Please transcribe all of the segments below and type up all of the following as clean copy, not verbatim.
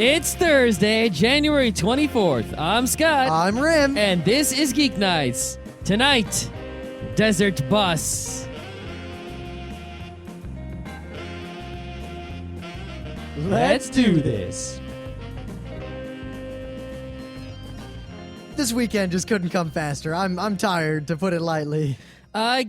It's Thursday, January 24th. I'm Scott. I'm Rym. And this is Geeknights. Tonight, Desert Bus. Let's do this. This weekend just couldn't come faster. I'm tired, to put it lightly. At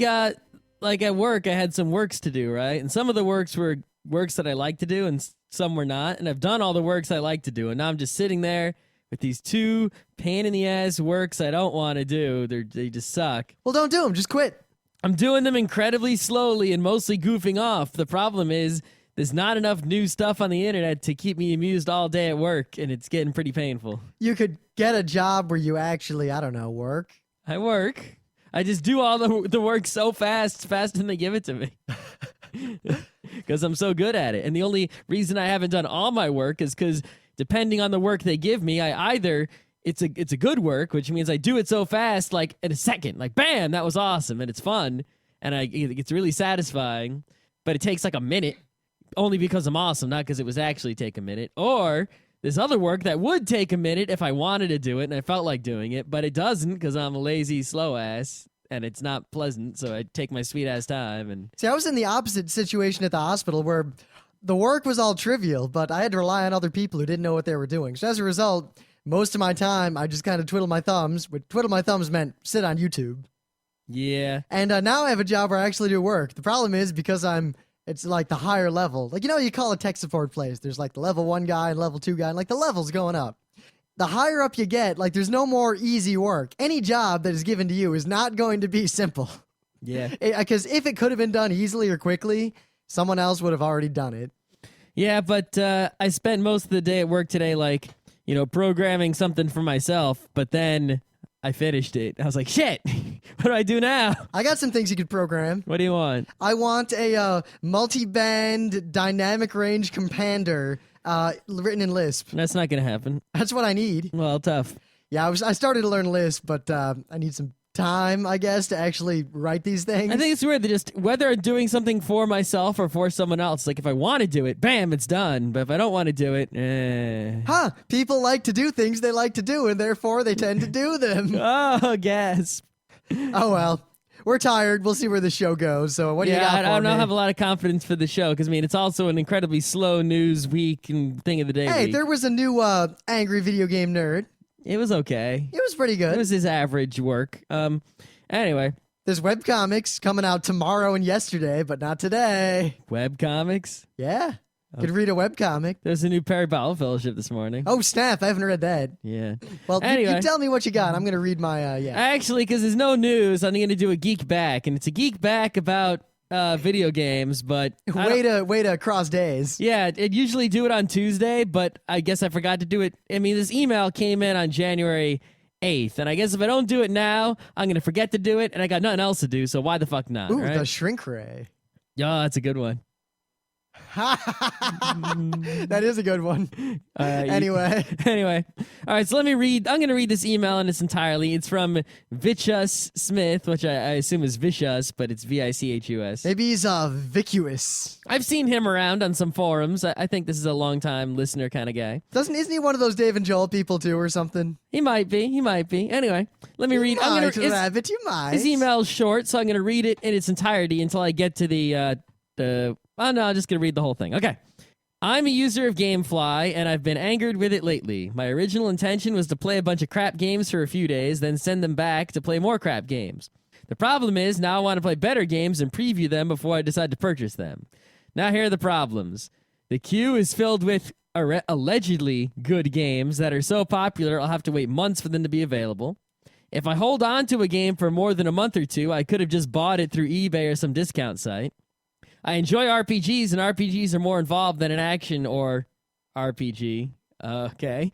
work, I had some works to do, right? And some of the works were works that I like to do, and some were not. And I've done all the works I like to do, and now I'm just sitting there with these two pain-in-the-ass works I don't want to do. They just suck. Well, don't do them. Just quit. I'm doing them incredibly slowly and mostly goofing off. The problem is there's not enough new stuff on the internet to keep me amused all day at work, and it's getting pretty painful. You could get a job where you actually, work. I work. I just do all the work so faster than they give it to me. Because I'm so good at it. And the only reason I haven't done all my work is because depending on the work they give me, it's a good work, which means I do it so fast, like in a second, like bam, that was awesome, and it's fun, and it's really satisfying, but it takes like a minute, only because I'm awesome, not because it was actually take a minute. Or this other work that would take a minute if I wanted to do it and I felt like doing it, but it doesn't because I'm a lazy, slow ass. And it's not pleasant, so I take my sweet-ass time. And see, I was in the opposite situation at the hospital where the work was all trivial, but I had to rely on other people who didn't know what they were doing. So as a result, most of my time, I just kind of twiddle my thumbs. What twiddle my thumbs meant sit on YouTube. Yeah. And now I have a job where I actually do work. The problem is because it's like the higher level. Like, you call a tech support place. There's like the level 1 guy and level 2 guy, and like the level's going up. The higher up you get, like there's no more easy work. Any job that is given to you is not going to be simple. Yeah. Because if it could have been done easily or quickly, someone else would have already done it. Yeah, but I spent most of the day at work today, programming something for myself, but then I finished it. I was like, shit, what do I do now? I got some things you could program. What do you want? I want a multi-band dynamic range compander written in Lisp. That's not going to happen. That's what I need. Well, tough. Yeah, I started to learn Lisp, but I need some time, I guess, to actually write these things. I think it's weird that just whether I'm doing something for myself or for someone else, like if I want to do it, bam, it's done. But if I don't want to do it, People like to do things they like to do, and therefore they tend to do them. Oh, gasp. Oh, well. We're tired. We'll see where the show goes. So what do you got for me? I don't have a lot of confidence for the show because, it's also an incredibly slow news week and thing of the day Hey, week. there was a new angry video game nerd. It was okay. It was pretty good. It was his average work. Anyway. There's webcomics coming out tomorrow and yesterday, but not today. Webcomics? Yeah. Could read a webcomic. There's a new Perry Bowell Fellowship this morning. Oh, snap. I haven't read that. Yeah. Well, anyway. you tell me what you got. I'm going to read my, Actually, because there's no news, I'm going to do a Geek Back, and it's a Geek Back about video games, but... Way to cross days. Yeah, I'd usually do it on Tuesday, but I guess I forgot to do it. This email came in on January 8th, and I guess if I don't do it now, I'm going to forget to do it, and I got nothing else to do, so why the fuck not, Ooh, right? the shrink ray. Yeah, that's a good one. That is a good one. Anyway. All right, so let me read. I'm going to read this email in its entirely. It's from Vichus Smith, which I assume is Vicious, but it's Vichus. Maybe he's Vicuous. I've seen him around on some forums. I think this is a long-time listener kind of guy. Isn't he one of those Dave and Joel people too or something? He might be. Anyway, let me read. Rabbit, you might. His email's short, so I'm going to read it in its entirety until I get to the oh, no, I'm just going to read the whole thing. Okay. I'm a user of Gamefly, and I've been angered with it lately. My original intention was to play a bunch of crap games for a few days, then send them back to play more crap games. The problem is, now I want to play better games and preview them before I decide to purchase them. Now here are the problems. The queue is filled with allegedly good games that are so popular I'll have to wait months for them to be available. If I hold on to a game for more than a month or two, I could have just bought it through eBay or some discount site. I enjoy RPGs, and RPGs are more involved than an action or RPG. Okay.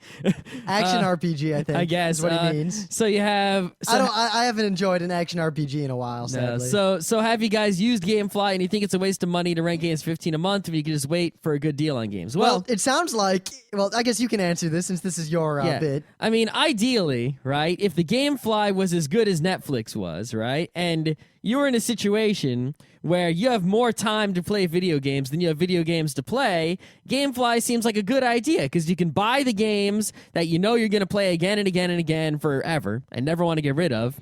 Action RPG, I think. I guess is what he means. So you have. I haven't enjoyed an action RPG in a while. Sadly. So have you guys used Gamefly and you think it's a waste of money to rent games $15 a month if you can just wait for a good deal on games? Well, it sounds like. Well, I guess you can answer this since this is your bit. Ideally, right? If the Gamefly was as good as Netflix was, right, and you're in a situation where you have more time to play video games than you have video games to play, Gamefly seems like a good idea because you can buy the games that you know you're going to play again and again and again forever and never want to get rid of.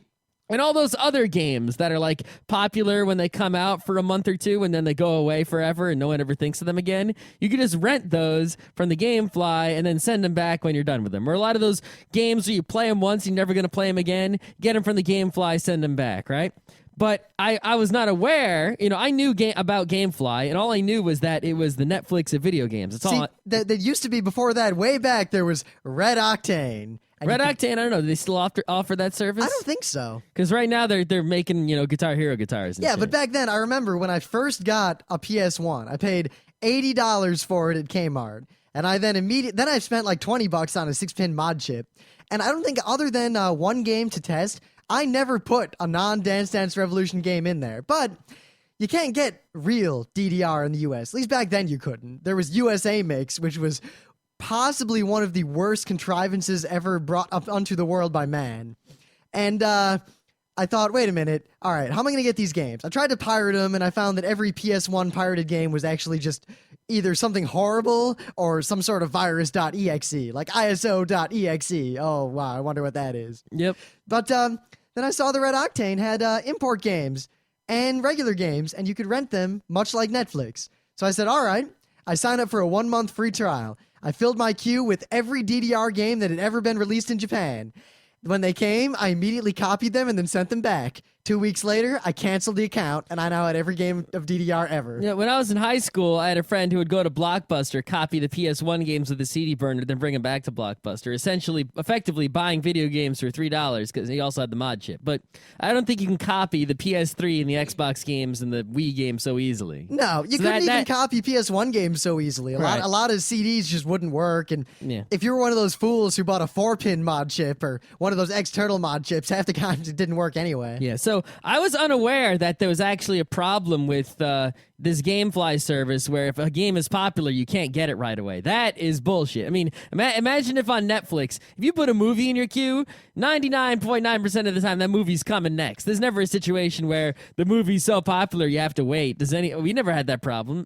And all those other games that are like popular when they come out for a month or two and then they go away forever and no one ever thinks of them again, you can just rent those from the Gamefly and then send them back when you're done with them. Or a lot of those games where you play them once, you're never going to play them again, get them from the Gamefly, send them back, right? But I was not aware, I knew about Gamefly, and all I knew was that it was the Netflix of video games. That's all. That used to be before that. Way back, there was Red Octane. Red Octane, I don't know. Do they still offer that service? I don't think so. Because right now they're making Guitar Hero guitars. And shit. But back then I remember when I first got a PS1, I paid $80 for it at Kmart, and I then I spent like $20 on a 6-pin mod chip, and I don't think other than one game to test, I never put a non-Dance Dance Revolution game in there. But you can't get real DDR in the US. At least back then you couldn't. There was USA Mix, which was possibly one of the worst contrivances ever brought up onto the world by man. And I thought, wait a minute, all right, how am I going to get these games? I tried to pirate them, and I found that every PS1 pirated game was actually just either something horrible or some sort of virus.exe, like ISO.exe. Oh, wow, I wonder what that is. Yep. But then I saw the Red Octane had import games and regular games, and you could rent them, much like Netflix. So I said, all right, I signed up for a 1-month free trial. I filled my queue with every DDR game that had ever been released in Japan. When they came, I immediately copied them and then sent them back. 2 weeks later, I canceled the account, and I now had every game of DDR ever. Yeah, when I was in high school, I had a friend who would go to Blockbuster, copy the PS1 games with a CD burner, then bring them back to Blockbuster, effectively buying video games for $3 because he also had the mod chip. But I don't think you can copy the PS3 and the Xbox games and the Wii games so easily. No, you couldn't even copy PS1 games so easily. A lot of CDs just wouldn't work, and if you were one of those fools who bought a 4-pin mod chip or one of those external mod chips, half the times it didn't work anyway. Yeah, so I was unaware that there was actually a problem with this Gamefly service where if a game is popular, you can't get it right away. That is bullshit. I mean, imagine if on Netflix, if you put a movie in your queue, 99.9% of the time that movie's coming next. There's never a situation where the movie's so popular you have to wait. We never had that problem.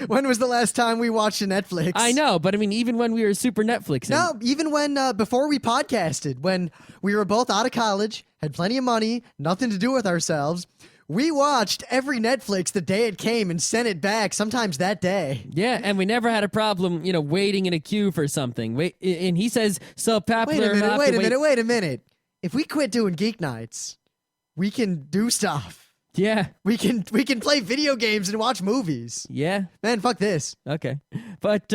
When was the last time we watched a Netflix? I know, but I mean, even when we were super Netflix. No, even when, before we podcasted, when we were both out of college, had plenty of money, nothing to do with ourselves, we watched every Netflix the day it came and sent it back, sometimes that day. Yeah, and we never had a problem, waiting in a queue for something. And he says, so popular. Wait a minute. If we quit doing Geeknights, we can do stuff. Yeah. We can play video games and watch movies. Yeah. Man, fuck this. Okay. But,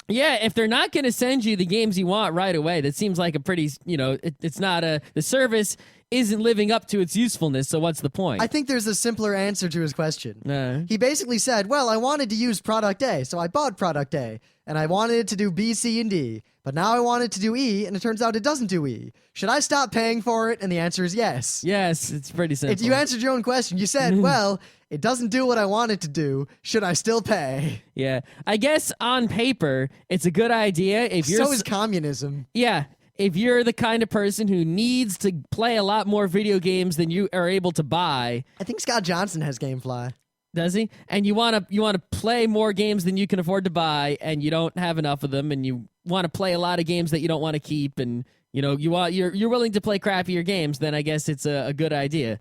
yeah, if they're not going to send you the games you want right away, that seems like a pretty, it's not the service isn't living up to its usefulness, so what's the point? I think there's a simpler answer to his question. He basically said, well, I wanted to use product A, so I bought product A, and I wanted it to do B, C, and D, but now I want it to do E, and it turns out it doesn't do E. Should I stop paying for it? And the answer is yes. Yes, it's pretty simple. You answered your own question. You said, well, it doesn't do what I want it to do. Should I still pay? Yeah. I guess on paper, it's a good idea if you're... So is communism. Yeah. If you're the kind of person who needs to play a lot more video games than you are able to buy... I think Scott Johnson has Gamefly. Does he? And you want to play more games than you can afford to buy, and you don't have enough of them, and you want to play a lot of games that you don't want to keep, and you're willing to play crappier games, then I guess it's a good idea.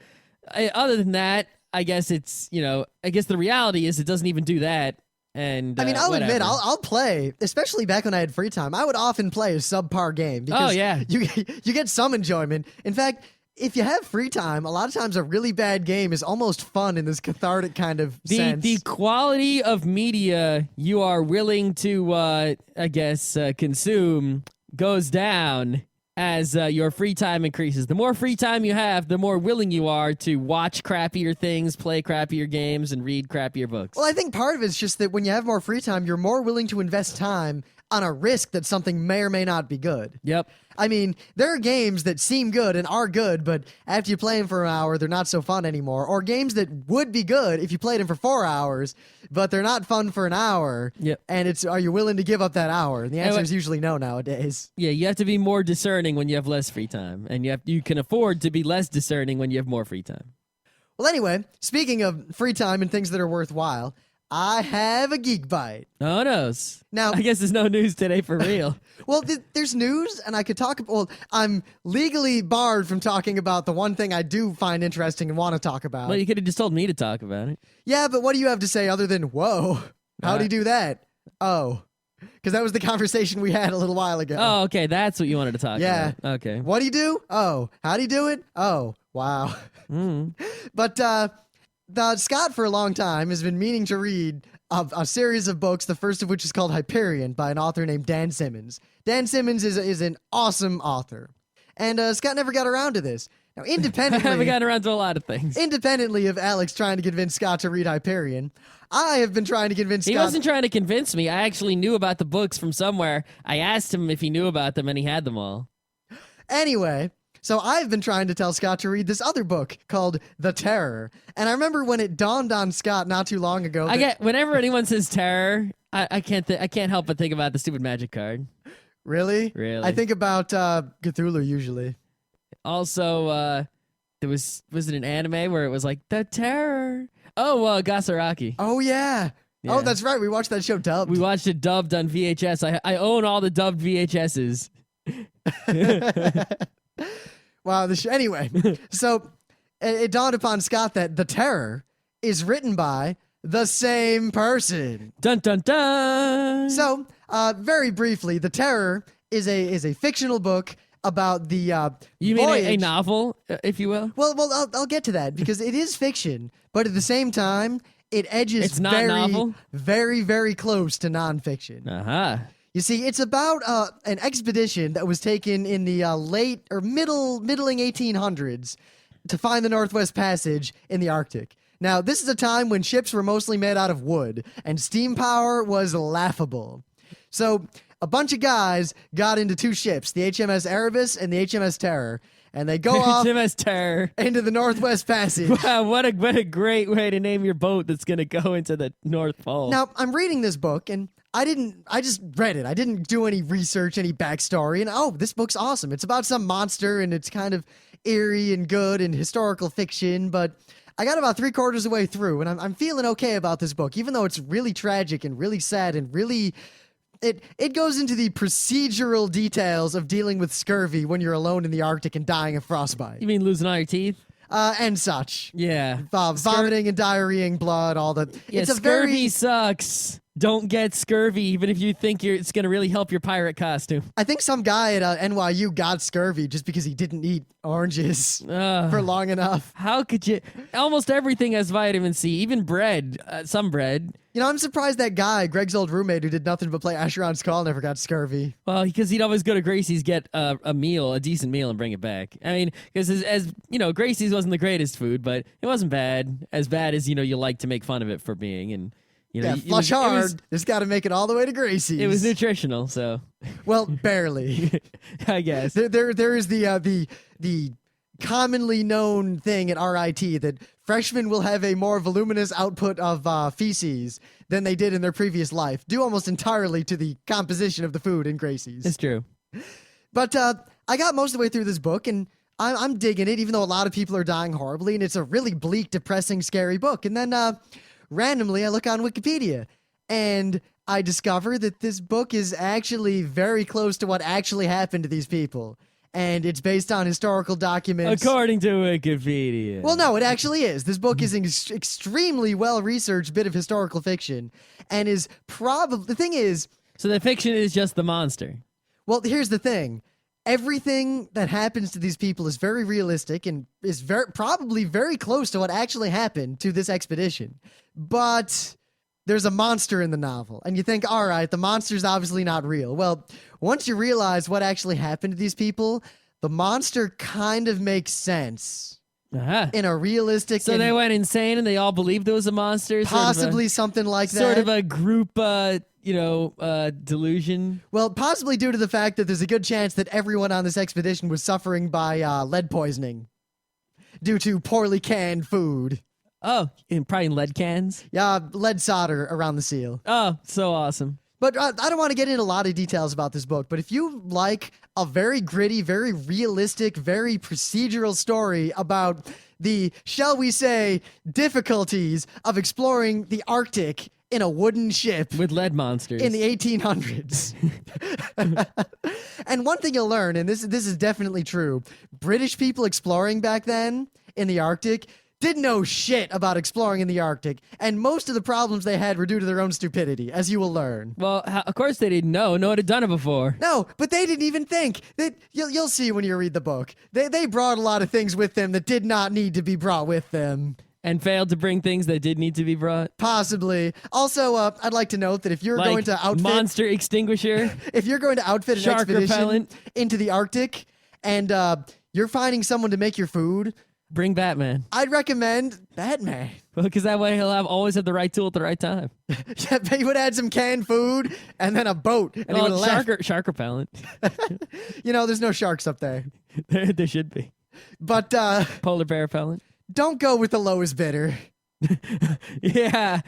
Other than that, I guess the reality is it doesn't even do that. And I mean, I'll admit, I'll play, especially back when I had free time. I would often play a subpar game because you get some enjoyment. In fact, if you have free time, a lot of times a really bad game is almost fun in this cathartic kind of sense. The quality of media you are willing to, consume goes down as your free time increases. The more free time you have, the more willing you are to watch crappier things, play crappier games, and read crappier books. Well, I think part of it is just that when you have more free time, you're more willing to invest time on a risk that something may or may not be good. Yep. I mean, there are games that seem good and are good, but after you play them for an hour, they're not so fun anymore. Or games that would be good if you played them for 4 hours, but they're not fun for an hour. Yep. And are you willing to give up that hour? And the answer is usually no nowadays. Yeah, you have to be more discerning when you have less free time, and you can afford to be less discerning when you have more free time. Well, anyway, speaking of free time and things that are worthwhile, I have a geek bite. Oh, noes. Now, I guess there's no news today for real. well, there's news, and I could talk. Well, I'm legally barred from talking about the one thing I do find interesting and want to talk about. Well, you could have just told me to talk about it. Yeah, but what do you have to say other than, whoa, how'd he do that? Oh, because that was the conversation we had a little while ago. Oh, okay. That's what you wanted to talk Yeah. about. Okay. What'd he do? Oh, how'd he do it? Oh, wow. Mm. But Scott, for a long time, has been meaning to read a series of books, the first of which is called Hyperion by an author named Dan Simmons. Dan Simmons is an awesome author. And Scott never got around to this. Now, I independently... haven't gotten around to a lot of things. Independently of Alex trying to convince Scott to read Hyperion, I have been trying to convince Scott... He wasn't trying to convince me. I actually knew about the books from somewhere. I asked him if he knew about them, and he had them all. Anyway, so I've been trying to tell Scott to read this other book called The Terror. And I remember when it dawned on Scott not too long ago... Whenever anyone says terror, I can't help but think about the stupid magic card. Really? Really? I think about Cthulhu usually. Also, was it an anime where it was like The Terror? Oh, Gasaraki. Oh, yeah. Yeah. Oh, that's right. We watched that show dubbed. We watched it dubbed on VHS. I own all the dubbed VHSs. Wow. Anyway, so it dawned upon Scott that The Terror is written by the same person. Dun dun dun. So, very briefly, The Terror is a fictional book about the You mean a voyage. novel, if you will? Well, I'll get to that because it is fiction, but at the same time, it edges It's not very, novel? very, very close to nonfiction. Uh-huh. You see, it's about an expedition that was taken in the late or middling 1800s to find the Northwest Passage in the Arctic. Now, this is a time when ships were mostly made out of wood, and steam power was laughable. So, a bunch of guys got into two ships, the HMS Erebus and the HMS Terror, and they go off HMS Terror. into the Northwest Passage. Wow, what a great way to name your boat that's going to go into the North Pole. Now, I'm reading this book, and I just read it. I didn't do any research, any backstory, and oh, this book's awesome. It's about some monster, and it's kind of eerie and good and historical fiction, but I got about 3/4 of the way through, and I'm feeling okay about this book, even though it's really tragic and really sad and really... It goes into the procedural details of dealing with scurvy when you're alone in the Arctic and dying of frostbite. You mean losing all your teeth? And such. Yeah. Vomiting and diarrheaing blood, all that. Yeah, It's a scurvy very... sucks. Don't get scurvy, even if you think it's going to really help your pirate costume. I think some guy at NYU got scurvy just because he didn't eat oranges for long enough. How could you? Almost everything has vitamin C, even bread. Some bread. You know, I'm surprised that guy, Greg's old roommate who did nothing but play Asheron's Call, never got scurvy. Well, because he'd always go to Gracie's, get a decent meal, and bring it back. I mean, because as you know, Gracie's wasn't the greatest food, but it wasn't bad. As bad as, you like to make fun of it for being. And you know, Flush hard. Just got to make it all the way to Gracie's. It was nutritional, so. Well, barely. I guess. There is the commonly known thing at RIT that freshmen will have a more voluminous output of feces than they did in their previous life, due almost entirely to the composition of the food in Gracie's. It's true. But I got most of the way through this book, and I'm digging it, even though a lot of people are dying horribly, and it's a really bleak, depressing, scary book. And then randomly, I look on Wikipedia, and I discover that this book is actually very close to what actually happened to these people. And it's based on historical documents. According to Wikipedia. Well, no, it actually is. This book is an extremely well-researched bit of historical fiction, and is probably... The thing is... So the fiction is just the monster. Well, here's the thing. Everything that happens to these people is very realistic and is probably very close to what actually happened to this expedition. But there's a monster in the novel, and you think, all right, the monster's obviously not real. Well, once you realize what actually happened to these people, the monster kind of makes sense in a realistic... So they went insane and they all believed there was a monster? Possibly something like that. Sort of a group, delusion? Well, possibly due to the fact that there's a good chance that everyone on this expedition was suffering by lead poisoning due to poorly canned food. Oh, probably in lead cans? Yeah, lead solder around the seal. Oh, so awesome. But I don't want to get into a lot of details about this book, but if you like a very gritty, very realistic, very procedural story about the, shall we say, difficulties of exploring the Arctic in a wooden ship with lead monsters in the 1800s. And one thing you'll learn, and this is definitely true, British people exploring back then in the Arctic didn't know shit about exploring in the Arctic, and most of the problems they had were due to their own stupidity, as you will learn. Well, of course they didn't know. No one had done it before. No, but they didn't even think. You'll see when you read the book. They brought a lot of things with them that did not need to be brought with them. And failed to bring things that did need to be brought? Possibly. Also, I'd like to note that if you're going to outfit... monster extinguisher? If you're going to outfit an shark expedition repellent. into the Arctic, and you're finding someone to make your food... Bring Batman. I'd recommend Batman. Well, because that way he'll always have the right tool at the right time. Yeah, but he would add some canned food and then a boat, and he would have left. Shark repellent. There's no sharks up there. There should be. But polar bear repellent. Don't go with the lowest bidder. Yeah,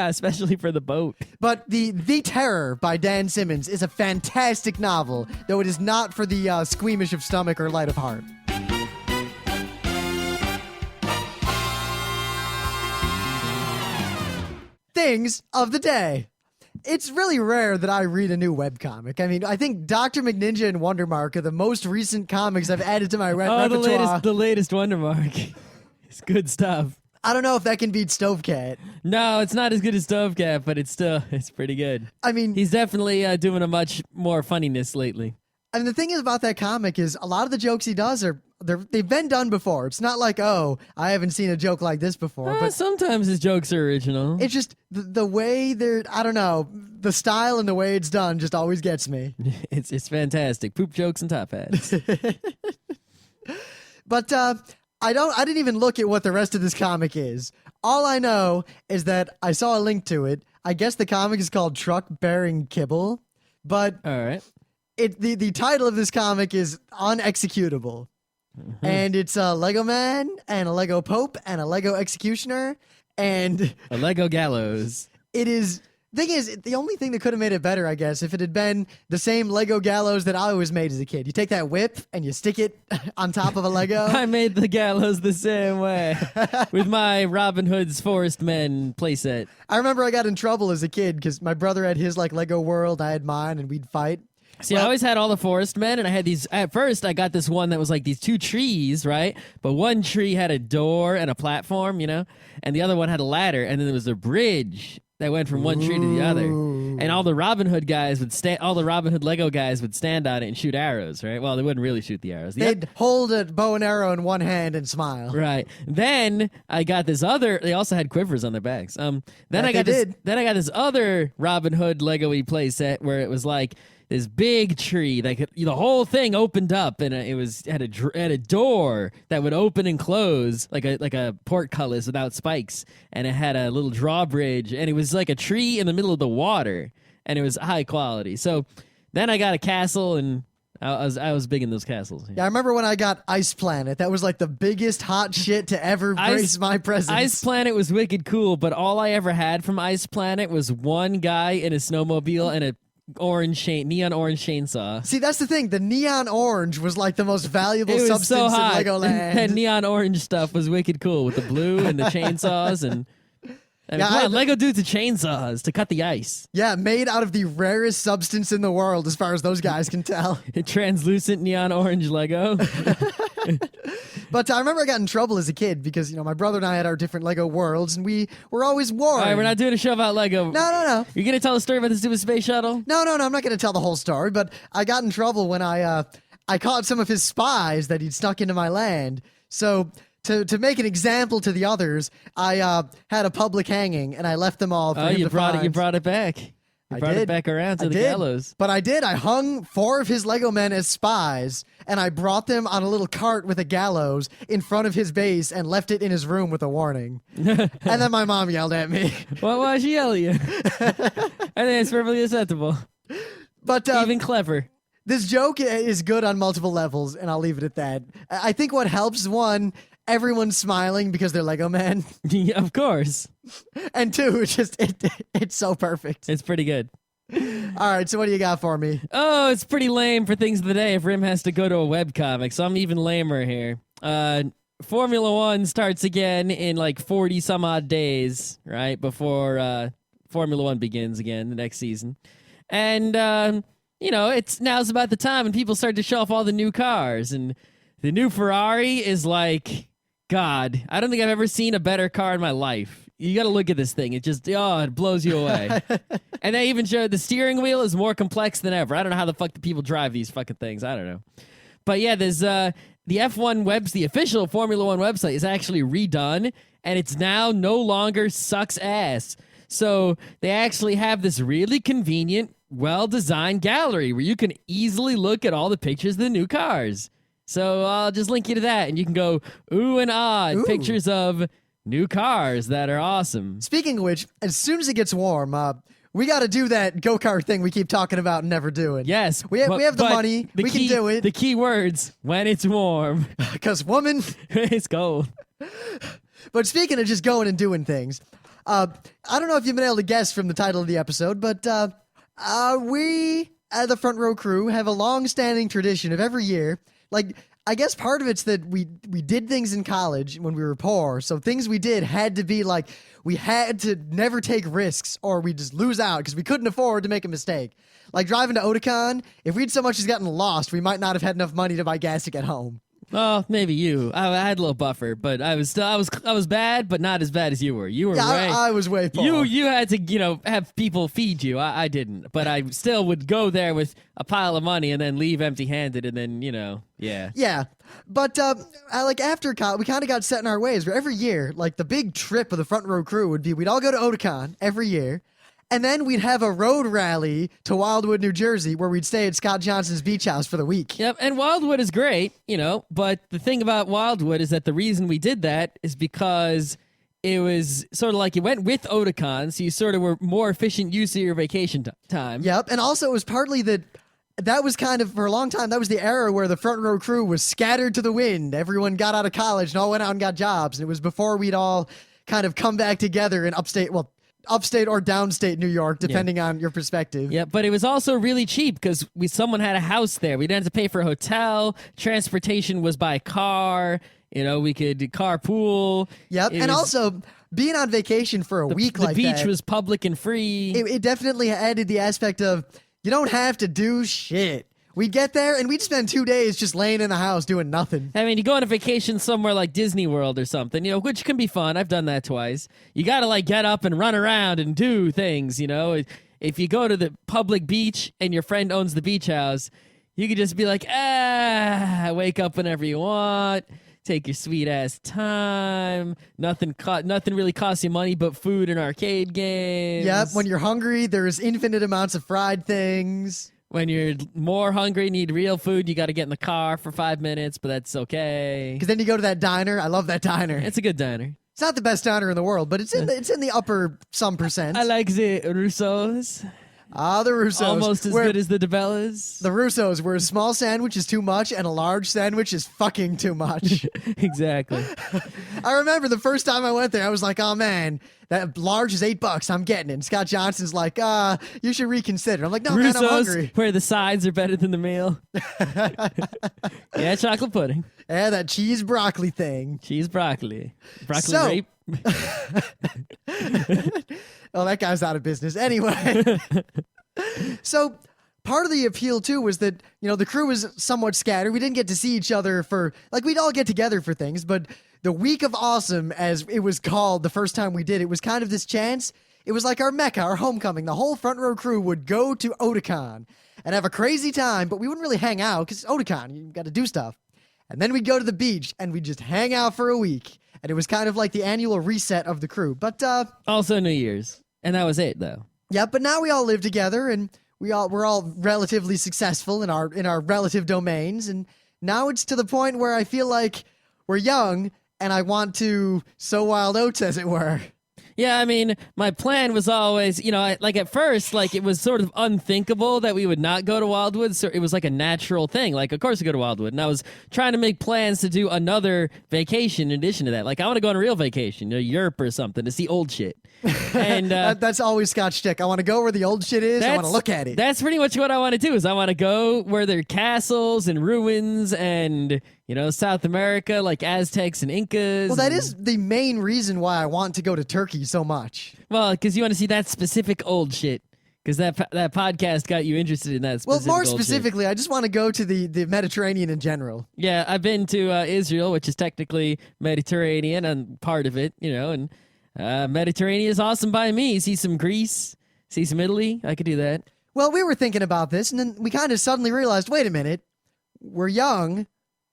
especially for the boat. But The Terror by Dan Simmons is a fantastic novel, though it is not for the squeamish of stomach or light of heart. Things of the day. It's really rare that I read a new webcomic. I mean, I think Dr. McNinja and Wondermark are the most recent comics I've added to my repertoire. The latest Wondermark. It's good stuff. I don't know if that can beat Stovecat. No, it's not as good as Stovecat, but it's pretty good. I mean, he's definitely doing a much more funniness lately. I mean, the thing is about that comic is a lot of the jokes he does they've been done before. It's not like, oh, I haven't seen a joke like this before. But sometimes his jokes are original. It's just the way I don't know, the style and the way it's done just always gets me. It's fantastic. Poop jokes and top hats. But I didn't even look at what the rest of this comic is. All I know is that I saw a link to it. I guess the comic is called Truck Bearing Kibble, but all right. The title of this comic is Unexecutable. Mm-hmm. And it's a Lego Man and a Lego Pope and a Lego Executioner and a Lego Gallows. It is... Thing is, the only thing that could have made it better, I guess, if it had been the same Lego gallows that I always made as a kid. You take that whip and you stick it on top of a Lego. I made the gallows the same way with my Robin Hood's Forest Men playset. I remember I got in trouble as a kid because my brother had his Lego World, I had mine, and we'd fight. See, I always had all the Forest Men, and I had these. At first, I got this one that was like these two trees, right? But one tree had a door and a platform, and the other one had a ladder, and then there was a bridge that went from one tree to the other. And all the Robin Hood guys all the Robin Hood Lego guys would stand on it and shoot arrows, right? Well, they wouldn't really shoot the arrows. They'd hold a bow and arrow in one hand and smile. Right. Then I got this other. They also had quivers on their backs. Then I got this other Robin Hood Lego-y play set where it was like this big tree that the whole thing opened up, and it had a door that would open and close like a portcullis without spikes, and it had a little drawbridge, and it was like a tree in the middle of the water, and it was high quality. So then I got a castle, and I was big in those castles. Yeah, I remember when I got Ice Planet. That was like the biggest hot shit to ever grace my presence. Ice Planet was wicked cool, but all I ever had from Ice Planet was one guy in a snowmobile and a neon orange chainsaw. See, that's the thing. The neon orange was like the most valuable substance so hot. in Legoland. That neon orange stuff was wicked cool with the blue and the chainsaws and come on, Lego dudes with chainsaws to cut the ice. Yeah, made out of the rarest substance in the world, as far as those guys can tell. Translucent neon orange Lego. But I remember I got in trouble as a kid because, my brother and I had our different Lego worlds, and we were always warring. All right, we're not doing a show about Lego. No. You're going to tell a story about the stupid space shuttle? No, I'm not going to tell the whole story, but I got in trouble when I caught some of his spies that he'd snuck into my land. So to make an example to the others, I had a public hanging, and I left them all for him to find. You brought it back. You brought it back around to the gallows. But I did. I hung 4 of his Lego men as spies, and I brought them on a little cart with a gallows in front of his base and left it in his room with a warning. And then my mom yelled at me. Well, why she yell at you? I think it's perfectly acceptable. But even clever. This joke is good on multiple levels, and I'll leave it at that. I think what helps, 1, everyone's smiling because they're Lego men. Yeah, of course. And 2, it's so perfect. It's pretty good. All right, so what do you got for me? Oh, it's pretty lame for things of the day if Rym has to go to a webcomic, so I'm even lamer here. Formula One starts again in like 40 some odd days, right? Before Formula One begins again the next season. And, now's about the time when people start to show off all the new cars. And the new Ferrari is like, God, I don't think I've ever seen a better car in my life. You got to look at this thing. It just, it blows you away. And they even showed the steering wheel is more complex than ever. I don't know how the fuck the people drive these fucking things. I don't know. But yeah, there's the F1 the official Formula One website is actually redone, and it's now no longer sucks ass. So they actually have this really convenient, well-designed gallery where you can easily look at all the pictures of the new cars. So I'll just link you to that, and you can go ooh and ah at pictures of new cars that are awesome. Speaking of which, as soon as it gets warm, we got to do that go-kart thing we keep talking about and never doing. Yes. We have the money. We can do it. The key words, when it's warm. Because woman. It's cold. But speaking of just going and doing things, I don't know if you've been able to guess from the title of the episode, but we, at the Front Row Crew, have a long-standing tradition of every year, like, I guess part of it's that we did things in college when we were poor, so things we did had to be like, we had to never take risks or we just lose out because we couldn't afford to make a mistake. Like driving to Otakon, if we'd so much as gotten lost, we might not have had enough money to buy gas to get home. Oh, maybe you. I had a little buffer, but I was bad, but not as bad as you were. You were I was way poor. You had to, have people feed you. I didn't, but I still would go there with a pile of money and then leave empty-handed, and then yeah. Yeah, but like after college, we kind of got set in our ways. Where every year, like the big trip of the Front Row Crew would be, we'd all go to Otakon every year. And then we'd have a road rally to Wildwood, New Jersey, where we'd stay at Scott Johnson's beach house for the week. Yep, and Wildwood is great, but the thing about Wildwood is that the reason we did that is because it was sort of like you went with Otakon, so you sort of were more efficient use of your vacation time. Yep, and also it was partly that was kind of, for a long time, that was the era where the Front Row Crew was scattered to the wind. Everyone got out of college and all went out and got jobs, and it was before we'd all kind of come back together in upstate or downstate New York, depending on your perspective. Yeah, but it was also really cheap because someone had a house there. We didn't have to pay for a hotel. Transportation was by car. We could carpool. Yep, and also being on vacation for a week like that. The beach was public and free. It definitely added the aspect of you don't have to do shit. We'd get there, and we'd spend 2 days just laying in the house doing nothing. I mean, you go on a vacation somewhere like Disney World or something, which can be fun. I've done that twice. You got to, get up and run around and do things, If you go to the public beach and your friend owns the beach house, you could just be like, wake up whenever you want, take your sweet-ass time. Nothing really costs you money but food and arcade games. Yep, when you're hungry, there's infinite amounts of fried things. When you're more hungry, need real food, you got to get in the car for 5 minutes, but that's okay. Because then you go to that diner. I love that diner. It's a good diner. It's not the best diner in the world, but it's in the upper some percent. I like the Russo's. The Russo's. Almost as good as the DeBellas. The Russo's, where a small sandwich is too much and a large sandwich is fucking too much. Exactly. I remember the first time I went there, I was like, oh man, that large is $8. I'm getting it. And Scott Johnson's like, you should reconsider. I'm like, no, Russo's, man, I'm hungry. Where the sides are better than the meal. Yeah, chocolate pudding. Yeah, that cheese broccoli thing. Cheese broccoli. Broccoli rape. Oh, that guy's out of business. Anyway. So part of the appeal, too, was that, the crew was somewhat scattered. We didn't get to see each other we'd all get together for things, but the Week of Awesome, as it was called the first time we did it, was kind of this chance. It was like our mecca, our homecoming. The whole Front Row Crew would go to Otakon and have a crazy time, but we wouldn't really hang out because Otakon, you got to do stuff. And then we'd go to the beach and we'd just hang out for a week. And it was kind of like the annual reset of the crew. But also New Year's. And that was it, though. Yeah, but now we all live together, and we're all relatively successful in our relative domains, and now it's to the point where I feel like we're young, and I want to sow wild oats, as it were. Yeah, I mean, my plan was always, at first, it was sort of unthinkable that we would not go to Wildwood, so it was like a natural thing. Of course we go to Wildwood, and I was trying to make plans to do another vacation in addition to that. I want to go on a real vacation, Europe or something, to see old shit. And that's always Scott's shtick. I want to go where the old shit is. I want to look at it. That's pretty much what I want to do. Is I want to go where there are castles and ruins and South America, like Aztecs and Incas. Well, that is the main reason why I want to go to Turkey so much. Well, because you want to see that specific old shit. Because that podcast got you interested in that specific Well, more old specifically, shit. I just want to go to the Mediterranean in general. Yeah, I've been to Israel, which is technically Mediterranean and part of it, and Mediterranean is awesome by me. See some Greece, see some Italy. I could do that. Well, we were thinking about this, and then we kind of suddenly realized, wait a minute, we're young,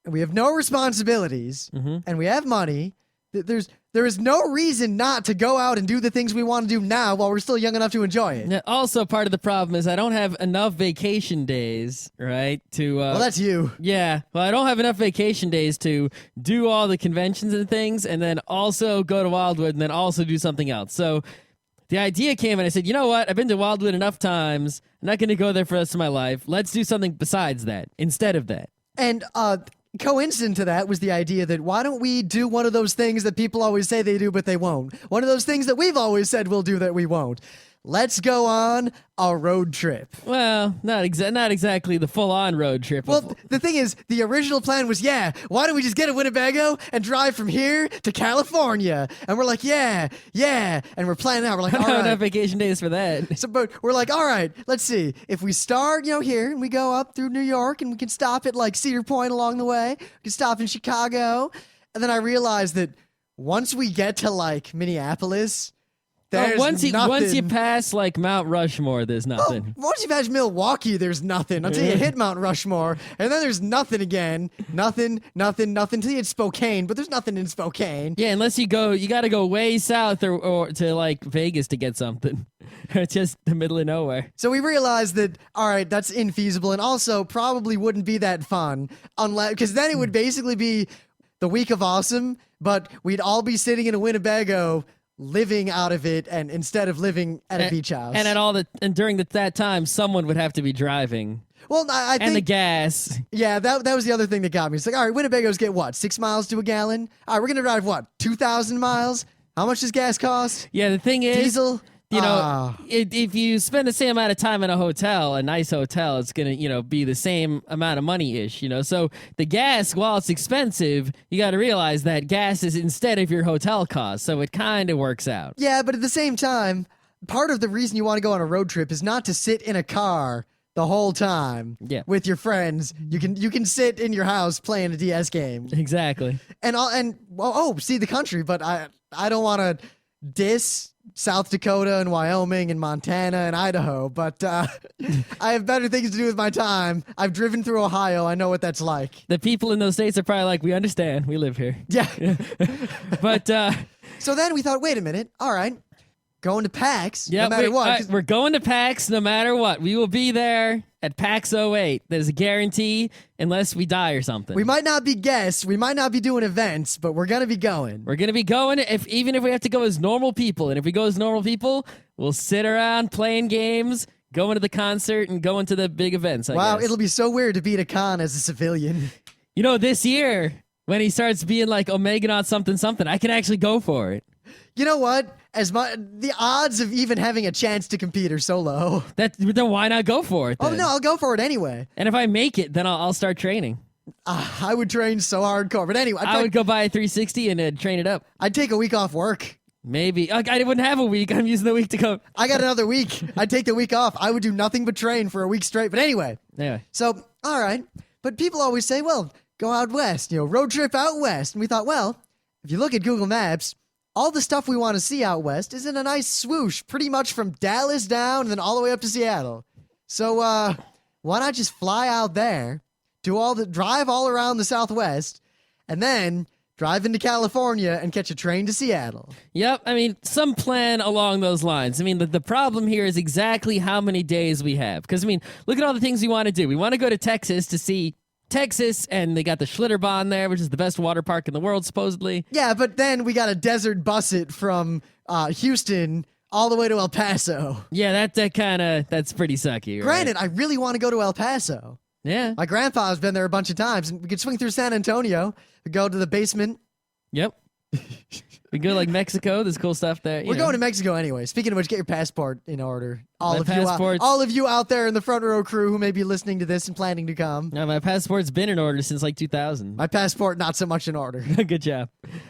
and we have no responsibilities, and we have money. There is no reason not to go out and do the things we want to do now while we're still young enough to enjoy it. Now, also, part of the problem is I don't have enough vacation days, right? Well, that's you. Yeah. Well, I don't have enough vacation days to do all the conventions and things, and then also go to Wildwood, and then also do something else. So the idea came, and I said, you know what? I've been to Wildwood enough times. I'm not going to go there for the rest of my life. Let's do something besides that, instead of that. And coincident to that was the idea that why don't we do one of those things that people always say they do but they won't? One of those things that we've always said we'll do that we won't. Let's go on a road trip. Well, not exactly the full-on road trip. Well, the thing is, the original plan was, why don't we just get a Winnebago and drive from here to California? And we're like, yeah. And we're planning out. We're like, I all don't have right. enough vacation days for that. So, but we're like, all right, let's see. If we start, here, and we go up through New York, and we can stop at, like, Cedar Point along the way. We can stop in Chicago. And then I realized that once we get to, like, Minneapolis, there's once nothing. you pass, like, Mount Rushmore, there's nothing. Once you pass Milwaukee, there's nothing. Until you hit Mount Rushmore, and then there's nothing again. Nothing, until you hit Spokane, but there's nothing in Spokane. Yeah, unless you got to go way south or to, like, Vegas to get something. It's just the middle of nowhere. So we realized that, all right, that's infeasible, and also probably wouldn't be that fun, because then it would basically be the week of awesome, but we'd all be sitting in a Winnebago living out of it, and instead of living at a beach house. And during that time, someone would have to be driving. Well, I think... And the gas. Yeah, that was the other thing that got me. It's like, all right, Winnebagos get what, 6 miles to a gallon? All right, we're going to drive what, 2,000 miles? How much does gas cost? Yeah, the thing is... Diesel? If you spend the same amount of time in a hotel, a nice hotel, it's going to, be the same amount of money-ish, So the gas, while it's expensive, you got to realize that gas is instead of your hotel cost, so it kind of works out. Yeah, but at the same time, part of the reason you want to go on a road trip is not to sit in a car the whole time with your friends. You can sit in your house playing a DS game. Exactly. And see the country, but I don't want to diss South Dakota and Wyoming and Montana and Idaho, but I have better things to do with my time. I've driven through Ohio. I know what that's like. The people in those states are probably like, we understand. We live here. Yeah. But so then we thought, wait a minute. All right. Going to PAX no matter what. We're going to PAX no matter what. We will be there at PAX 08. There's a guarantee unless we die or something. We might not be guests. We might not be doing events, but we're going to be going. We're going to be going even if we have to go as normal people. And if we go as normal people, we'll sit around playing games, going to the concert, and going to the big events, I guess. It'll be so weird to be at a con as a civilian. This year, when he starts being like Omega something, I can actually go for it. You know what? The odds of even having a chance to compete are so low. Then why not go for it? Then? Oh no, I'll go for it anyway. And if I make it, then I'll start training. I would train so hardcore, but anyway, I would go buy a 360 and train it up. I'd take a week off work. Maybe I wouldn't have a week. I'm using the week to go. I got another week. I'd take the week off. I would do nothing but train for a week straight. But anyway. So all right, but people always say, well, go out west, road trip out west, and we thought, well, if you look at Google Maps, all the stuff we want to see out west is in a nice swoosh, pretty much from Dallas down and then all the way up to Seattle. So why not just fly out there, drive all around the Southwest, and then drive into California and catch a train to Seattle? Yep, some plan along those lines. The problem here is exactly how many days we have. Because, look at all the things we want to do. We want to go to Texas to see Texas, and they got the Schlitterbahn there, which is the best water park in the world, supposedly. Yeah, but then we got to desert bus it from Houston all the way to El Paso. Yeah, that's pretty sucky, right? Granted, I really want to go to El Paso. Yeah. My grandpa's been there a bunch of times, and we could swing through San Antonio, go to the basement. Yep. We go like Mexico. There's cool stuff there. We're going to Mexico anyway. Speaking of which, get your passport in order. All passport's- of you out there in the front row crew who may be listening to this and planning to come. No, my passport's been in order since like 2000. My passport not so much in order. Good job.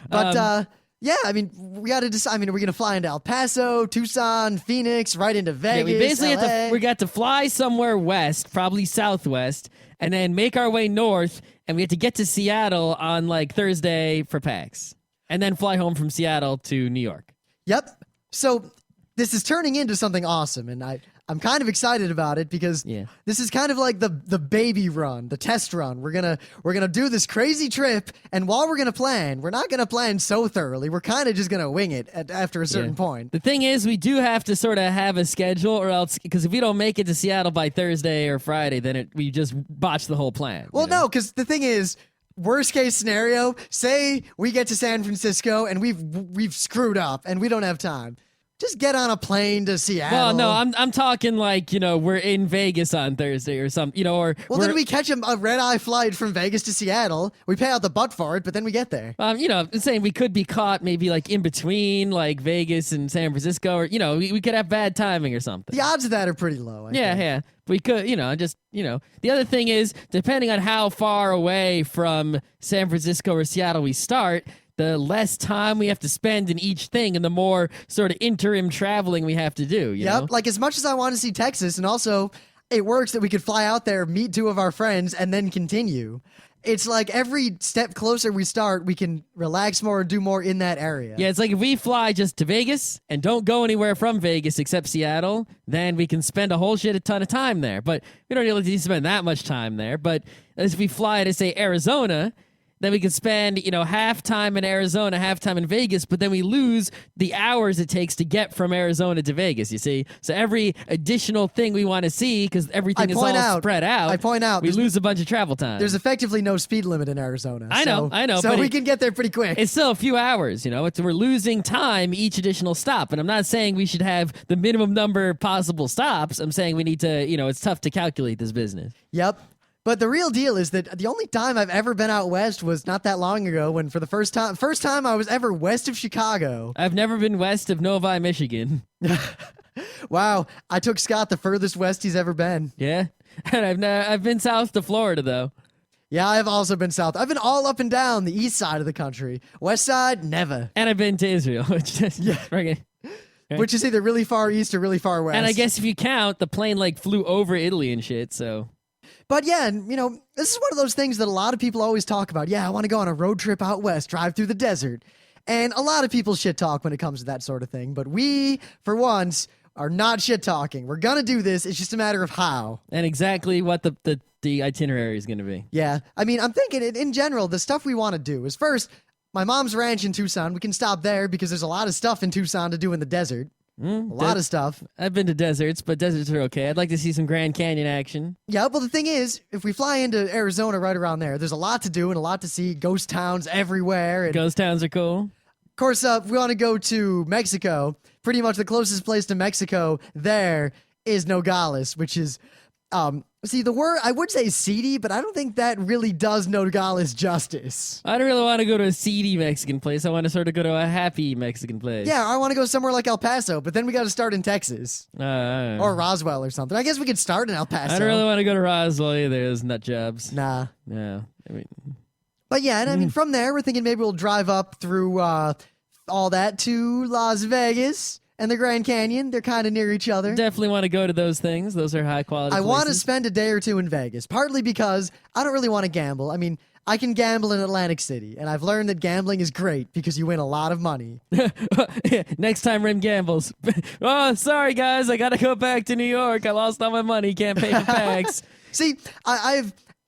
But yeah, I mean, we got to decide. I mean, are we going to fly into El Paso, Tucson, Phoenix, right into Vegas? Yeah, we basically LA? we got to fly somewhere west, probably southwest, and then make our way north, and we had to get to Seattle on like Thursday for PAX, and then fly home from Seattle to New York. Yep. So this is turning into something awesome, and I'm kind of excited about it because this is kind of like the baby run, the test run. We're gonna do this crazy trip, and while we're not gonna plan so thoroughly. We're kind of just gonna wing it after a certain point. The thing is, we do have to sort of have a schedule, or else because if we don't make it to Seattle by Thursday or Friday, then we just botch the whole plan. Well, no, because the thing is, worst case scenario, say we get to San Francisco and we've screwed up and we don't have time. Just get on a plane to Seattle. Well, no, I'm talking like, we're in Vegas on Thursday or something, or... Well, then we catch a red-eye flight from Vegas to Seattle. We pay out the butt for it, but then we get there. I'm saying we could be caught maybe like in between like Vegas and San Francisco, or, we could have bad timing or something. The odds of that are pretty low, I think. Yeah. We could, the other thing is, depending on how far away from San Francisco or Seattle we start, the less time we have to spend in each thing and the more sort of interim traveling we have to do, you know? Like as much as I want to see Texas, and also it works that we could fly out there, meet two of our friends, and then continue. It's like every step closer we start, we can relax more and do more in that area. Yeah, it's like if we fly just to Vegas and don't go anywhere from Vegas except Seattle, then we can spend a whole shit a ton of time there. But we don't really need to spend that much time there. But as we fly to, say, Arizona, then we could spend, half time in Arizona, half time in Vegas, but then we lose the hours it takes to get from Arizona to Vegas, you see? So every additional thing we want to see, because everything is all spread out, I point out, we lose a bunch of travel time. There's effectively no speed limit in Arizona. I know. So we can get there pretty quick. It's still a few hours, we're losing time each additional stop. And I'm not saying we should have the minimum number of possible stops. I'm saying we need to, it's tough to calculate this business. Yep. But the real deal is that the only time I've ever been out west was not that long ago when for the first time I was ever west of Chicago. I've never been west of Novi, Michigan. Wow, I took Scott the furthest west he's ever been. Yeah, and I've been south to Florida, though. Yeah, I've also been south. I've been all up and down the east side of the country. West side, never. And I've been to Israel, which is which is either really far east or really far west. And I guess if you count, the plane flew over Italy and shit, so... But yeah, this is one of those things that a lot of people always talk about. Yeah, I want to go on a road trip out west, drive through the desert. And a lot of people shit talk when it comes to that sort of thing. But we, for once, are not shit talking. We're going to do this. It's just a matter of how. And exactly what the itinerary is going to be. Yeah. I mean, I'm thinking in general, the stuff we want to do is first, my mom's ranch in Tucson. We can stop there because there's a lot of stuff in Tucson to do in the desert. A lot of stuff. I've been to deserts, but deserts are okay. I'd like to see some Grand Canyon action. Yeah, well, the thing is, if we fly into Arizona right around there's a lot to do and a lot to see. Ghost towns everywhere. And ghost towns are cool. Of course, if we want to go to Mexico, pretty much the closest place to Mexico there is Nogales, which is... see, the word, I would say seedy, but I don't think that really does Nogales justice. I don't really want to go to a seedy Mexican place. I want to sort of go to a happy Mexican place. Yeah, I want to go somewhere like El Paso, but then we got to start in Texas. Or Roswell or something. I guess we could start in El Paso. I don't really want to go to Roswell either. Those nut jobs. Nah. No. But yeah, and I mean, from there, we're thinking maybe we'll drive up through all that to Las Vegas. And the Grand Canyon, they're kind of near each other. Definitely want to go to those things. Those are high quality places. I want to spend a day or two in Vegas, partly because I don't really want to gamble. I mean, I can gamble in Atlantic City, and I've learned that gambling is great because you win a lot of money. Next time Rym gambles. Oh, sorry, guys. I got to go back to New York. I lost all my money. Can't pay for tax. See, I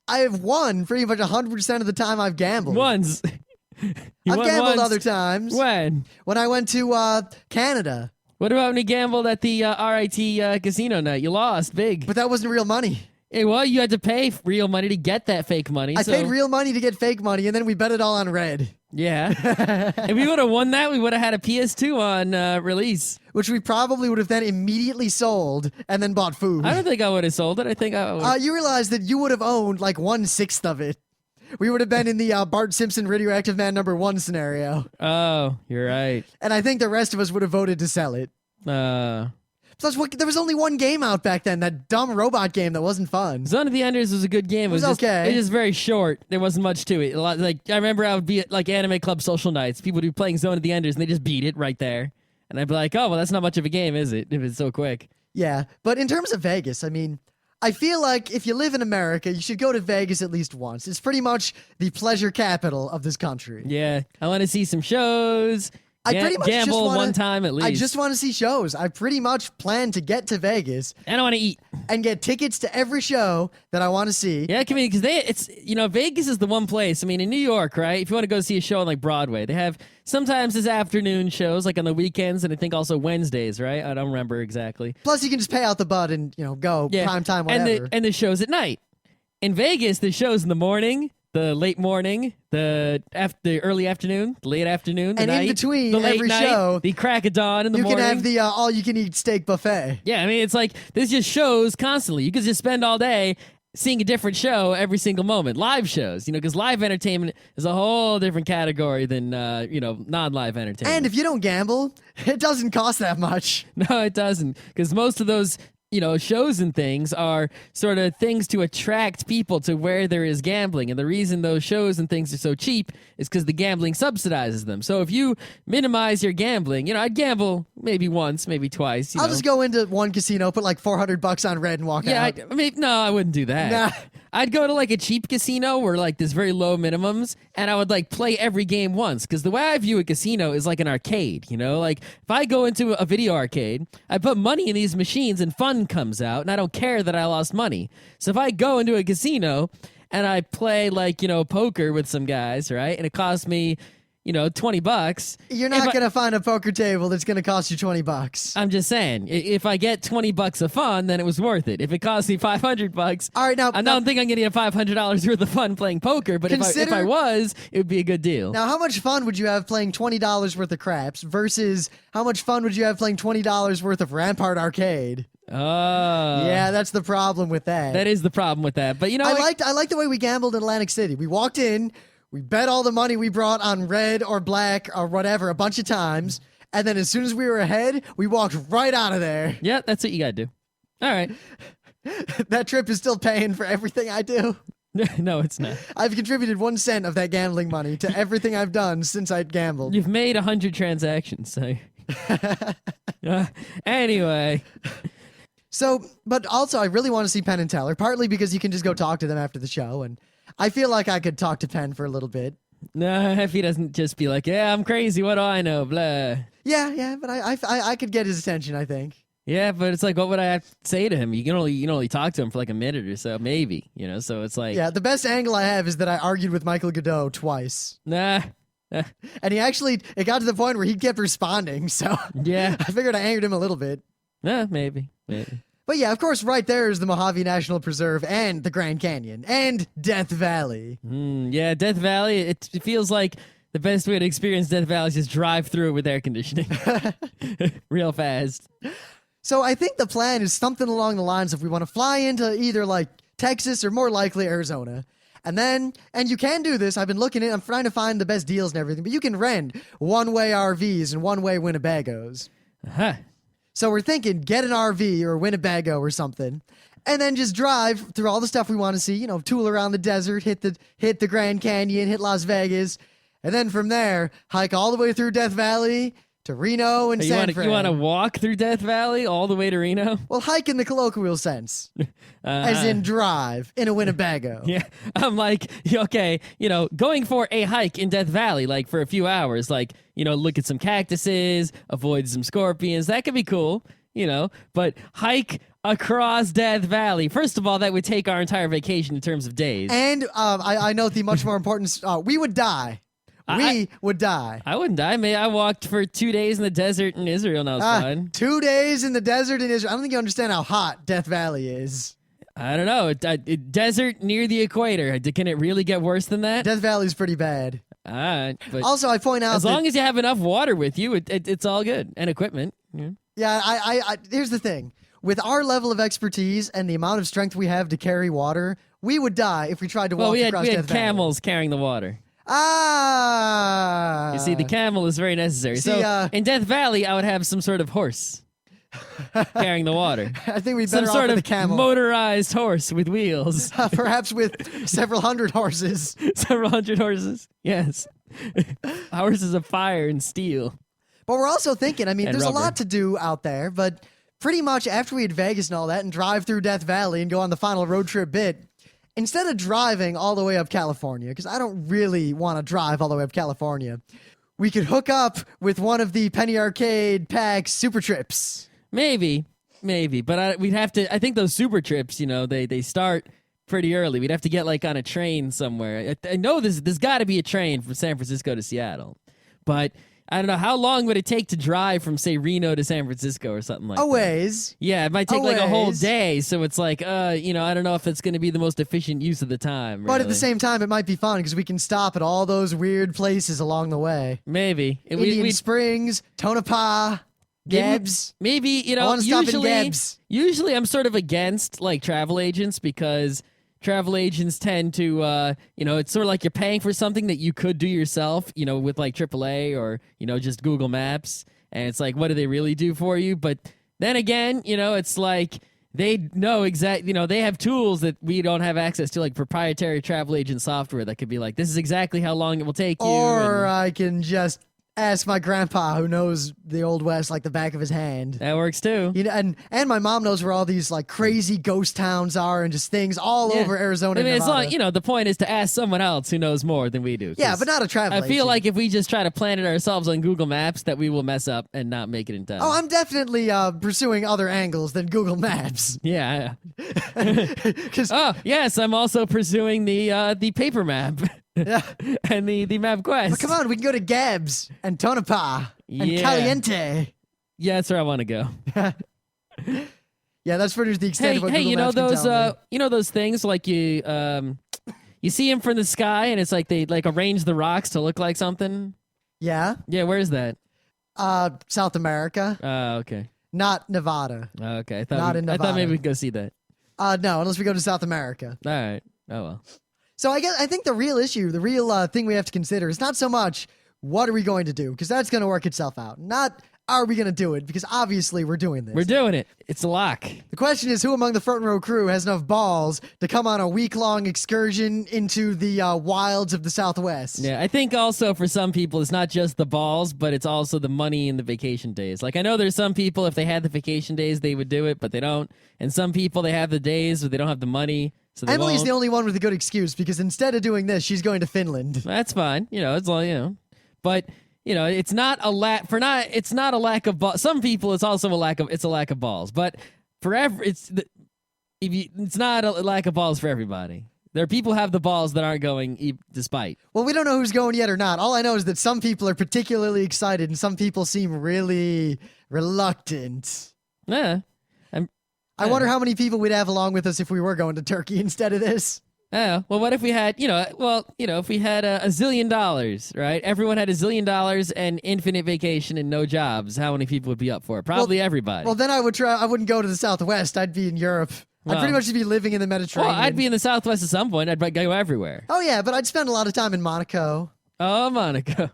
have won pretty much 100% of the time I've gambled. Once. I've gambled other times. When? When I went to Canada. What about when you gambled at the RIT casino night? You lost big. But that wasn't real money. Hey, well, you had to pay real money to get that fake money. I paid real money to get fake money, and then we bet it all on red. Yeah. If we would have won that, we would have had a PS2 on release. Which we probably would have then immediately sold and then bought food. I don't think I would have sold it. I think I would. You realize that you would have owned like 1/6 of it. We would have been in the Bart Simpson Radioactive Man #1 scenario. Oh, you're right. And I think the rest of us would have voted to sell it. Plus, there was only one game out back then, that dumb robot game that wasn't fun. Zone of the Enders was a good game. It was okay. It was just very short. There wasn't much to it. A lot, like I remember I would be at like Anime Club social nights. People would be playing Zone of the Enders and they just beat it right there. And I'd be like, oh, well, that's not much of a game, is it? If it's so quick. Yeah, but in terms of Vegas, I mean, I feel like if you live in America, you should go to Vegas at least once. It's pretty much the pleasure capital of this country. Yeah, I want to see some shows. I pretty much gamble just wanna, one time at least. I just want to see shows. I pretty much plan to get to Vegas. And I want to eat and get tickets to every show that I want to see. Yeah, because it's Vegas is the one place. I mean, in New York, right? If you want to go see a show on like Broadway, they have sometimes there's afternoon shows like on the weekends, and I think also Wednesdays, right? I don't remember exactly. Plus, you can just pay out the butt and go prime time, whatever. And the shows at night. In Vegas, the shows in the morning, the late morning, the early afternoon, the late afternoon, the and night, in between the late every night, show, the crack of dawn in the morning. You can have the all-you-can-eat steak buffet. Yeah, I mean, it's like there's just shows constantly. You could just spend all day seeing a different show every single moment. Live shows, because live entertainment is a whole different category than non-live entertainment. And if you don't gamble, it doesn't cost that much. No, it doesn't, because most of those shows and things are sort of things to attract people to where there is gambling. And the reason those shows and things are so cheap is because the gambling subsidizes them. So if you minimize your gambling, I'd gamble maybe once, maybe twice. I'll just go into one casino, put like $400 on red and walk out. No, I wouldn't do that. Nah. I'd go to like a cheap casino where like there's very low minimums, and I would like play every game once. Because the way I view a casino is like an arcade, Like if I go into a video arcade, I put money in these machines and fun comes out, and I don't care that I lost money. So if I go into a casino and I play like, poker with some guys, right? And it costs me, $20. You're not going to find a poker table that's going to cost you $20. I'm just saying, if I get $20 of fun, then it was worth it. If it costs me $500, all right, I don't think I'm getting a $500 worth of fun playing poker, but if I was, it would be a good deal. Now, how much fun would you have playing $20 worth of craps versus how much fun would you have playing $20 worth of Rampart Arcade? Oh. Yeah, that's the problem with that. That is the problem with that. But I liked the way we gambled in Atlantic City. We walked in, we bet all the money we brought on red or black or whatever a bunch of times, and then as soon as we were ahead, we walked right out of there. Yeah, that's what you gotta do. All right. That trip is still paying for everything I do. No, it's not. I've contributed 1 cent of that gambling money to everything I've done since I gambled. You've made 100 transactions, so... Anyway... So, but also I really want to see Penn and Teller, partly because you can just go talk to them after the show, and I feel like I could talk to Penn for a little bit. No, if he doesn't just be like, yeah, I'm crazy, what do I know, blah. Yeah, but I could get his attention, I think. Yeah, but it's like, what would I have to say to him? You can only talk to him for like a minute or so, maybe, so it's like... Yeah, the best angle I have is that I argued with Michael Godot twice. Nah. And it got to the point where he kept responding, so... Yeah. I figured I angered him a little bit. Nah, maybe. But yeah, of course, right there is the Mojave National Preserve and the Grand Canyon and Death Valley. Yeah, Death Valley, it feels like the best way to experience Death Valley is just drive through it with air conditioning. Real fast. So I think the plan is something along the lines of we want to fly into either like Texas or more likely Arizona. And you can do this. I've been I'm trying to find the best deals and everything, but you can rent one-way RVs and one-way Winnebagos. Uh-huh. So we're thinking get an RV or a Winnebago or something, and then just drive through all the stuff we want to see, tool around the desert, hit the Grand Canyon, hit Las Vegas, and then from there, hike all the way through Death Valley to Reno and San Fran. You want to walk through Death Valley all the way to Reno? Well, hike in the colloquial sense, as in drive in a Winnebago. Yeah, I'm like, okay, going for a hike in Death Valley, like for a few hours, like, look at some cactuses, avoid some scorpions. That could be cool, but hike across Death Valley. First of all, that would take our entire vacation in terms of days. And I note the much more important, we would die. We would die. I wouldn't die. I walked for 2 days in the desert in Israel, and that was fun. 2 days in the desert in Israel. I don't think you understand how hot Death Valley is. I don't know. Desert near the equator. Can it really get worse than that? Death Valley's pretty bad. But also, I point out as long as you have enough water with you, it's all good. And equipment. Yeah, I here's the thing. With our level of expertise and the amount of strength we have to carry water, we would die if we tried to walk we across had Death Valley. camels carrying the water. Ah. You see, the camel is very necessary. See, so in Death Valley, I would have some sort of horse carrying the water. I think we'd Some better off sort with of the camel. motorized horse with wheels. Perhaps with several hundred horses. Several hundred horses. Yes. Horses of fire and steel. But we're also thinking, I mean, And there's rubber. a lot to do out there, but pretty much after we hit Vegas and all that and drive through Death Valley and go on the final road trip bit, instead of driving all the way up California, because I don't really want to drive all the way up California, we could hook up with one of the Penny Arcade PAX Super Trips. Maybe. But we'd have to, I think those super trips, they start pretty early. We'd have to get like on a train somewhere. I know there's got to be a train from San Francisco to Seattle. But I don't know, how long would it take to drive from, say, Reno to San Francisco or something like that? A ways. Yeah, it might take like a whole ways. day. So it's like, I don't know if it's going to be the most efficient use of the time. But at the really. same time, it might be fun because we can stop at all those weird places along the way. Maybe. Indian Springs, Tonopah, Gebs. Maybe, I wanna stop in Gebs. usually I'm sort of against like travel agents because travel agents tend to, it's sort of like you're paying for something that you could do yourself, with like AAA or, just Google Maps. And it's like, what do they really do for you? But then again, it's like they know they have tools that we don't have access to, like proprietary travel agent software that could be like, this is exactly how long it will take you. Or I can just ask my grandpa who knows the Old West like the back of his hand. That works too. And my mom knows where all these like crazy ghost towns are and just things all over Arizona. I mean, and it's Nevada. like, the point is to ask someone else who knows more than we do. Yeah, 'cause but not a travel I feel agent. like if we just try to plan it ourselves on Google Maps, that we will mess up and not make it in time. Oh, I'm definitely pursuing other angles than Google Maps. Yeah. 'Cause Oh, yes, I'm also pursuing the paper map yeah. and the map quest. But come on, we can go to Gebs and Tonopah and Yeah. Caliente. Yeah, that's where I want to go. Yeah, that's pretty much the extent Hey, of what hey, Google Maps can tell me. those things like you see them from the sky and it's like they like arrange the rocks to look like something. Yeah, Yeah, where's that? South America, Okay. not Nevada. Okay. I Not in thought maybe Nevada. we could go see that. No, unless we go to South America. All right. Oh well. So I think the real issue, the real thing we have to consider is not so much what are we going to do, because that's going to work itself out. Not are we going to do it, because obviously we're doing this. We're doing it. It's a lock. The question is, who among the front row crew has enough balls to come on a week-long excursion into the wilds of the Southwest? Yeah, I think also for some people, it's not just the balls, but it's also the money and the vacation days. Like, I know there's some people, if they had the vacation days, they would do it, but they don't. And some people, they have the days, but they don't have the money, so they Emily's won't. the only one with a good excuse, because instead of doing this, she's going to Finland. That's fine. It's all, But, it's not a lack it's not a lack of balls. Some people, it's also a lack of balls. But it's not a lack of balls for everybody. There are people who have the balls that aren't going despite. Well, we don't know who's going yet or not. All I know is that some people are particularly excited, and some people seem really reluctant. Yeah. I wonder how many people we'd have along with us if we were going to Turkey instead of this. Oh, well, what if we had, if we had a zillion dollars, right? Everyone had $1 zillion and infinite vacation and no jobs. How many people would be up for it? Probably everybody. Well, then I wouldn't go to the Southwest. I'd be in Europe. I'd pretty much just be living in the Mediterranean. I'd be in the Southwest at some point. I'd go everywhere. Oh, yeah, but I'd spend a lot of time in Monaco. Oh, Monaco.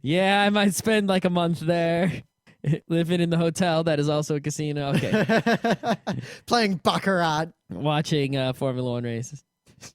Yeah, I might spend like a month there. Living in the hotel that is also a casino. Okay. Playing Baccarat. Watching Formula One races,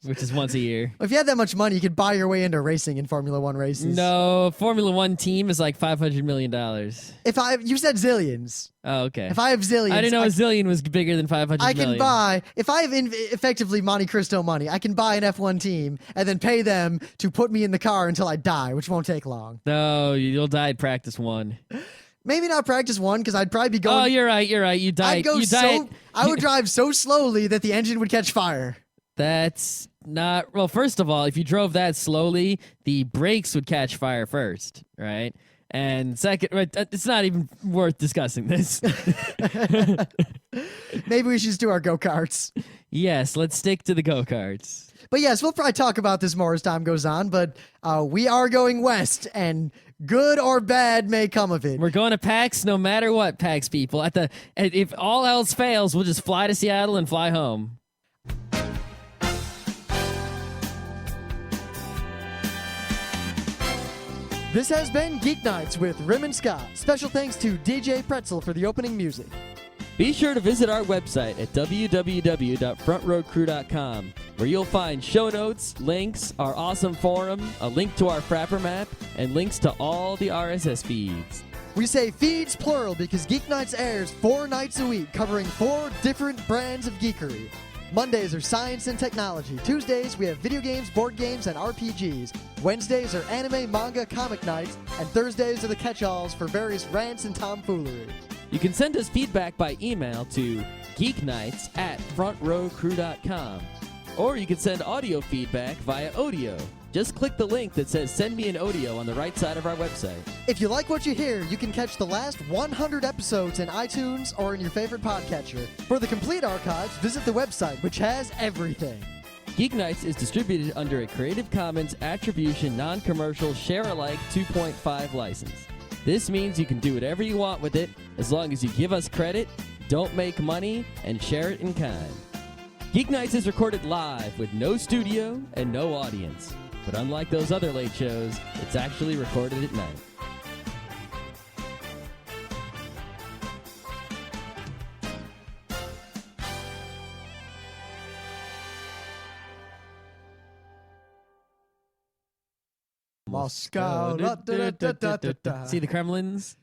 which is once a year. If you had that much money, you could buy your way into racing in Formula One races. No, Formula One team is like $500 million. You said zillions. Oh, okay. If I have zillions, I didn't know a zillion was bigger than 500 I can million. buy, if I have effectively Monte Cristo money, I can buy an F1 team and then pay them to put me in the car until I die, which won't take long. No, you'll die at practice one. Maybe not practice one, because I'd probably be going. Oh, you're right. You die. I would drive so slowly that the engine would catch fire. That's not. Well, first of all, if you drove that slowly, the brakes would catch fire first, right? And second, it's not even worth discussing this. Maybe we should just do our go-karts. Yes, let's stick to the go-karts. But yes, we'll probably talk about this more as time goes on, but we are going west, and good or bad may come of it. We're going to PAX no matter what, PAX people. If all else fails, we'll just fly to Seattle and fly home. This has been Geek Nights with Rym and Scott. Special thanks to DJ Pretzel for the opening music. Be sure to visit our website at www.frontrowcrew.com, where you'll find show notes, links, our awesome forum, a link to our Frapper map, and links to all the RSS feeds. We say feeds plural because Geek Nights airs 4 nights a week, covering 4 different brands of geekery. Mondays are science and technology. Tuesdays, we have video games, board games, and RPGs. Wednesdays are anime, manga, comic nights. And Thursdays are the catch-alls for various rants and tomfoolery. You can send us feedback by email to geeknights@frontrowcrew.com. Or you can send audio feedback via audio. Just click the link that says Send Me an Audio on the right side of our website. If you like what you hear, you can catch the last 100 episodes in iTunes or in your favorite podcatcher. For the complete archives, visit the website, which has everything. Geeknights is distributed under a Creative Commons Attribution Non-Commercial Share-alike 2.5 license. This means you can do whatever you want with it as long as you give us credit, don't make money, and share it in kind. Geeknights is recorded live with no studio and no audience. But unlike those other late shows, it's actually recorded at night. Moscow. See the Kremlins?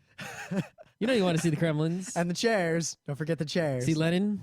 You know you want to see the Kremlins. And the chairs. Don't forget the chairs. See Lenin?